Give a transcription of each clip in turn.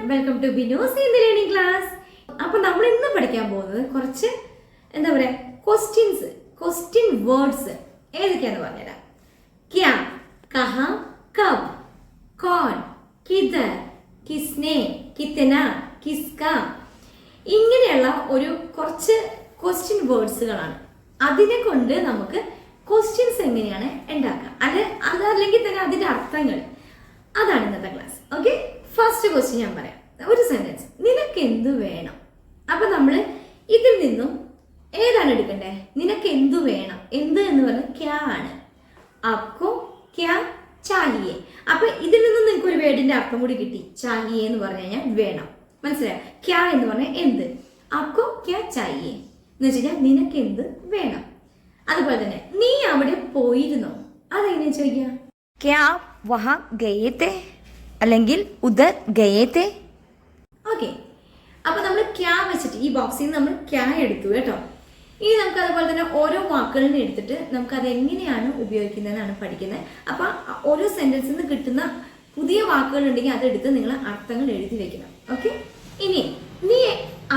Welcome to Bino's Hindi learning class. അപ്പോൾ നമ്മൾ ഇന്ന് പഠിക്കാൻ പോകുന്നത് കുറച്ച് എന്താ പറയുക ക്വസ്റ്റ്യൻ വേർഡ്സ് ഏതൊക്കെയാണെന്ന് പറഞ്ഞുതരാം. ക്യാ, കഹാ, കബ്, കോൺ, കിധർ, കിസ്നെ, കിത്തന, കിസ്ക, ഇങ്ങനെയുള്ള ഒരു കുറച്ച് ക്വസ്റ്റ്യൻ വേർഡ്സുകളാണ്. അതിനെ കൊണ്ട് നമുക്ക് ക്വസ്റ്റ്യൻസ് എങ്ങനെയാണ് ഉണ്ടാക്കുക, അതല്ലെങ്കിൽ തന്നെ അതിൻ്റെ അർത്ഥങ്ങൾ, അതാണ് ഇന്നത്തെ ക്ലാസ്. ഓക്കെ, ഫസ്റ്റ് ക്വസ്റ്റ്യൻ ഞാൻ പറയാം. ഒരു സെന്റൻസ്, നിനക്ക് എന്ത് വേണം. അപ്പൊ നമ്മൾ ഇതിൽ നിന്നും ഏതാണ് എടുക്കണ്ടേ? നിനക്ക് എന്തു വേണം. എന്ത് എന്ന് പറഞ്ഞാൽ ക്യാ ആണ്. ആപ്കോ ക്യാ ചാഹിയേ. അപ്പൊ ഇതിൽ നിന്നും നിങ്ങൾക്ക് ഒരു വേർഡിന്റെ അർത്ഥം കൂടി കിട്ടി. ചാഹിയേ എന്ന് പറഞ്ഞു കഴിഞ്ഞാൽ വേണം, മനസ്സിലായോ? ക്യാ എന്ന് പറഞ്ഞാൽ എന്ത്, ആപ്കോ ക്യാ ചാഹിയേ എന്ന് വെച്ച് കഴിഞ്ഞാൽ നിനക്ക് എന്ത് വേണം. അതുപോലെ തന്നെ നീ അവിടെ പോയിരുന്നോ, അതെങ്ങനെ ചോദിക്കുക? ക്യാ വഹാ ഗയേ തേ അല്ലെങ്കിൽ ഉദർ ഗയേ തേ. ഓക്കെ, അപ്പൊ നമ്മൾ ക്യാ വെച്ചിട്ട് ഈ ബോക്സിൽ നിന്ന് നമ്മൾ ക്യാ എടുത്തു കേട്ടോ. ഇനി നമുക്ക് അതുപോലെ തന്നെ ഓരോ വാക്കുകളിനെ എടുത്തിട്ട് നമുക്ക് അത് എങ്ങനെയാണ് ഉപയോഗിക്കുന്നതെന്നാണ് പഠിക്കുന്നത്. അപ്പൊ ഓരോ സെന്റൻസിൽ നിന്ന് കിട്ടുന്ന പുതിയ വാക്കുകൾ ഉണ്ടെങ്കിൽ അതെടുത്ത് നിങ്ങൾ അർത്ഥങ്ങൾ എഴുതി വെക്കണം. ഓക്കെ, ഇനി നീ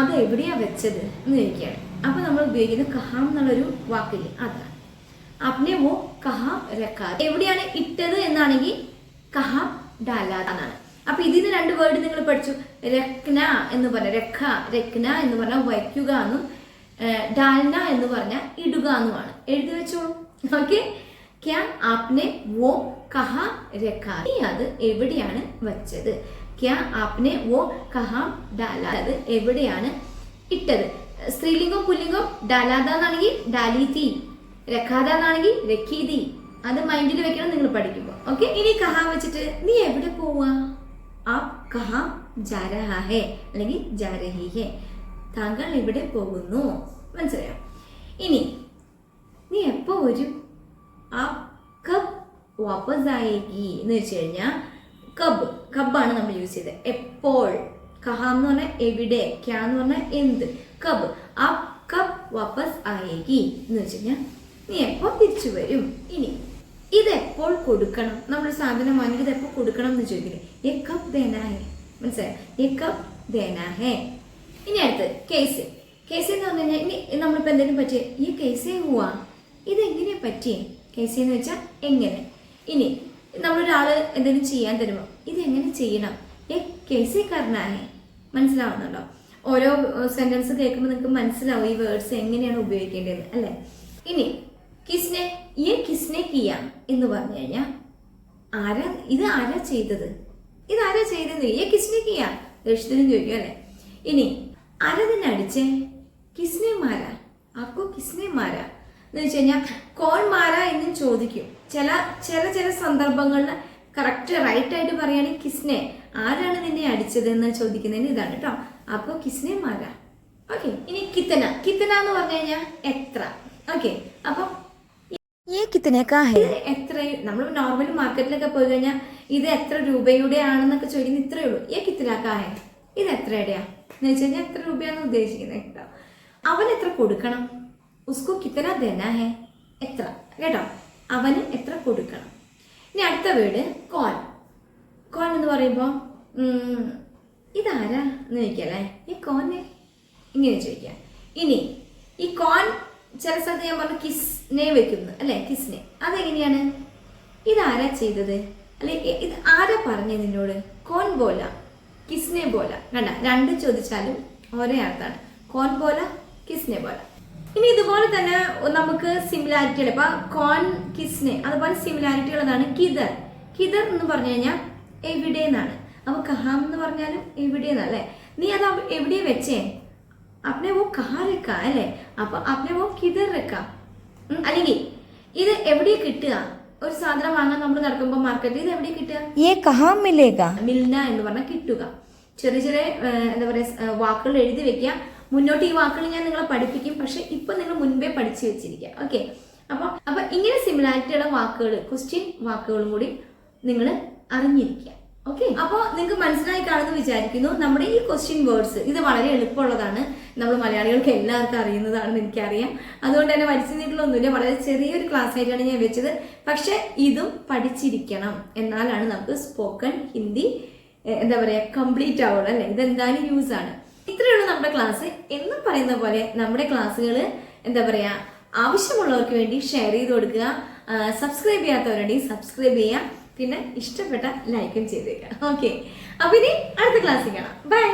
അത് എവിടെയാ വെച്ചത് എന്ന് ചോദിക്കുകയാണ്. അപ്പൊ നമ്മൾ ഉപയോഗിക്കുന്നത് കഹാം എന്നുള്ളൊരു വാക്കില്ലേ, അതാണ്. അപ്നെ വോ കഹാം രഖാ. എവിടെയാണ് ഇട്ടത് എന്നാണെങ്കിൽ കഹാം ഡാലാ എന്നാണ്. അപ്പൊ ഇതിന് രണ്ട് വേർഡ് നിങ്ങൾ പഠിച്ചു. രഖ്ന എന്ന് പറഞ്ഞ രഖ്ന എന്ന് പറഞ്ഞാൽ വയ്ക്കുക എന്നും ഡാൽന എന്ന് പറഞ്ഞാൽ ഇടുക എന്നുമാണ്. എഴുതി വെച്ചോളൂ. ഓക്കെ, ക്യാ ആപ്നെ വോ കഹാ രഖാ. നീ അത് എവിടെയാണ് വെച്ചത്. ക്യാ ആപ്നെ വോ കഹാം ഡാലാ. അത് എവിടെയാണ് ഇട്ടത്. സ്ത്രീലിംഗം പുല്ലിംഗം ഡാലാദ എന്നാണെങ്കിൽ ഡാലി തീ, രഖാദ എന്നാണെങ്കിൽ രഖീ തീ. അത് മൈൻഡിൽ വെക്കണം നിങ്ങൾ പഠിക്കുമ്പോൾ. ഓക്കെ, ഇനി കഹാ വെച്ചിട്ട് നീ എവിടെ പോവാ. ആപ് കഹാ ജാ രഹാ ഹേ അല്ലെങ്കിൽ ജാ രഹി ഹേ. താങ്കൾ എവിടെ പോകുന്നു, മനസ്സിലായോ? ഇനി നീ എപ്പോ വരും. ആപ് കബ് വാപ്പസ് ആയേഗി എന്ന് വെച്ച് കഴിഞ്ഞാൽ കബാണ് നമ്മൾ യൂസ് ചെയ്തത്. എപ്പോൾ. കഹാം എന്ന് പറഞ്ഞാൽ എവിടെ, ക്യാ എന്ന് പറഞ്ഞാൽ എന്ത്, കബ്. ആപ് കബ് വാപ്പസ് ആയേഗി എന്ന് വെച്ച് കഴിഞ്ഞാൽ നീ എപ്പോൾ തിരിച്ചു വരും. ഇനി ഇതെപ്പോൾ കൊടുക്കണം. നമ്മൾ സാധനം വാങ്ങിയത് എപ്പോൾ കൊടുക്കണം എന്ന് ചോദിക്കുന്നത്. യേ കബ് ദേനാ ഹേ, മനസ്സിലായോ? യേ കബ് ദേനാ ഹേ. ഇനി അടുത്ത് കേസ്. കേസ് എന്ന് പറഞ്ഞു കഴിഞ്ഞാൽ ഇനി നമ്മളിപ്പോൾ എന്തെങ്കിലും പറ്റിയേ, ഈ കേസേ ഹുവാ, ഇതെങ്ങനെ പറ്റിയേ. കേസ് എന്ന് വെച്ചാൽ എങ്ങനെ. ഇനി നമ്മളൊരാള് എന്തെങ്കിലും ചെയ്യാൻ തരുമ്പോൾ ഇതെങ്ങനെ ചെയ്യണം. യേ കേസേ കർനാ ഹേ. മനസ്സിലാവുന്നുണ്ടോ? ഓരോ സെന്റൻസ് കേൾക്കുമ്പോൾ നിങ്ങൾക്ക് മനസ്സിലാവും ഈ വേർഡ്സ് എങ്ങനെയാണ് ഉപയോഗിക്കേണ്ടത് അല്ലേ. ഇനി കിസ്നെ, യേ കിസ്നെ കിയ എന്ന് പറഞ്ഞു കഴിഞ്ഞാൽ ഇത് ആരാ ചെയ്തത്, ഇതാരാ ചെയ്തത്. യേ കിസ്നെ കിയ ദേഷ്യത്തിനും ചോദിക്കും അല്ലേ. ഇനി ആരാ തന്നെ അടിച്ചേ. കിസ്നെ മാര, ആക്കോ കിസ്നെ മാര എന്ന് വെച്ച് കഴിഞ്ഞാൽ കോൺ മാര എന്നും ചോദിക്കും. ചില സന്ദർഭങ്ങളിൽ കറക്റ്റ് റൈറ്റ് ആയിട്ട് പറയുകയാണെങ്കിൽ കിസ്നെ, ആരാണ് നിന്നെ അടിച്ചത് എന്ന് ചോദിക്കുന്നതിന് ഇതാണ് കേട്ടോ. ആക്കോ കിസ്നെ മാര. ഓക്കെ, ഇനി കിത്തന എന്ന് പറഞ്ഞു കഴിഞ്ഞാൽ എത്ര. ഓക്കെ, അപ്പൊ എത്ര. നമ്മൾ നോർമൽ മാർക്കറ്റിലൊക്കെ പോയി കഴിഞ്ഞാൽ ഇത് എത്ര രൂപയുടെ ആണെന്നൊക്കെ ചോദിക്കുന്നത് ഇത്രയേ ഉള്ളൂ. കിത്തനാക്കാഹേ, ഇത് എത്രയുടെയാ എന്ന് വെച്ച് കഴിഞ്ഞാൽ എത്ര രൂപയാണെന്ന് ഉദ്ദേശിക്കുന്നത് കേട്ടോ. അവൻ എത്ര കൊടുക്കണം. ഉസ്കോ കിത്തന ദേനാ ഹേ, എത്ര കേട്ടോ, അവന് എത്ര കൊടുക്കണം. ഇനി അടുത്ത വേർഡ് കോൻ. കോൻ എന്ന് പറയുമ്പോൾ ഇതാരാ എന്ന് ചോദിക്കല്ലേ. ഈ കോനെ ഇങ്ങനെ ചോദിക്കാം. ഇനി ഈ കോൻ ചില സ്ഥലത്ത് ഞാൻ പറഞ്ഞു കിസ്നെ വെക്കുന്നു അല്ലെ. കിസ്നെ അതെങ്ങനെയാണ്, ഇതാരാ ചെയ്തത് അല്ലെ, ഇത് ആരാ പറഞ്ഞ നിന്നോട്. കോൻ ബോല, കിസ്നെ ബോല. കണ്ട, രണ്ടും ചോദിച്ചാലും ഒരേ അർത്ഥമാണ്. കോൻ ബോല, കിസ്നെ ബോല. ഇനി ഇതുപോലെ തന്നെ നമുക്ക് സിമിലാരിറ്റികൾ, ഇപ്പൊ കോൻ കിസ്നെ അതുപോലെ സിമിലാരിറ്റികളാണ്. കിതർ എന്ന് പറഞ്ഞു കഴിഞ്ഞാൽ എവിടെ എന്നാണ്. അപ്പൊ കഹാം എന്ന് പറഞ്ഞാലും എവിടെ എന്നല്ലേ. നീ അത് എവിടെയാ വെച്ചേ. അപ്നെ വോ കഹാ രക്കാ അല്ലേ. അപ്പൊ അപ്നെ വോ കിധർ രക്കാ. അല്ലെങ്കിൽ ഇത് എവിടെയാ കിട്ടുക. ഒരു സാധനം വാങ്ങാൻ നമ്മൾ നടക്കുമ്പോൾ മാർക്കറ്റിൽ ഇത് എവിടെയാ കിട്ടുക. യേ കഹാം മിലേഗാ. മിൽന എന്ന് പറഞ്ഞാൽ കിട്ടുക. ചെറിയ എന്താ പറയുക വാക്കുകൾ എഴുതി വെക്കുക. മുന്നോട്ട് ഈ വാക്കുകൾ ഞാൻ നിങ്ങളെ പഠിപ്പിക്കും, പക്ഷെ ഇപ്പൊ നിങ്ങൾ മുൻപേ പഠിച്ചു വെച്ചിരിക്കുക. ഓക്കെ, അപ്പൊ ഇങ്ങനെ സിമിലാരിറ്റിയുള്ള വാക്കുകൾ, ക്വസ്റ്റ്യൻ വാക്കുകളും കൂടി നിങ്ങൾ അറിഞ്ഞിരിക്കുക. ഓക്കെ, അപ്പോൾ നിങ്ങൾക്ക് മനസ്സിലായി കാണുമെന്ന് വിചാരിക്കുന്നു. നമ്മുടെ ഈ ക്വസ്റ്റ്യൻ വേർഡ്സ് ഇത് വളരെ എളുപ്പമുള്ളതാണ്. നമ്മൾ മലയാളികൾക്ക് എല്ലാവർക്കും അറിയുന്നതാണെന്ന് എനിക്കറിയാം. അതുകൊണ്ട് തന്നെ വലിച്ചു നീട്ടലൊന്നുമില്ല. വളരെ ചെറിയൊരു ക്ലാസ് ആയിട്ടാണ് ഞാൻ വെച്ചത്. പക്ഷെ ഇതും പഠിച്ചിരിക്കണം, എന്നാലാണ് നമുക്ക് സ്പോക്കൺ ഹിന്ദി എന്താ പറയുക കംപ്ലീറ്റ് ആവുള്ളൂ അല്ലേ. ഇതെന്തായാലും യൂസ് ആണ്. ഇത്രയേ ഉള്ളൂ നമ്മുടെ ക്ലാസ്. എന്നും പറയുന്ന പോലെ നമ്മുടെ ക്ലാസ്സുകൾ എന്താ പറയുക ആവശ്യമുള്ളവർക്ക് വേണ്ടി ഷെയർ ചെയ്ത് കൊടുക്കുക. സബ്സ്ക്രൈബ് ചെയ്യാത്തവരുണ്ടെങ്കിൽ സബ്സ്ക്രൈബ് ചെയ്യുക. പിന്നെ ഇഷ്ടപ്പെട്ട ലൈക്കും ചെയ്തേക്കുക. ഓക്കെ, അപ്പോൾ ഇനി അടുത്ത ക്ലാസ്സിൽ കാണാം. ബൈ.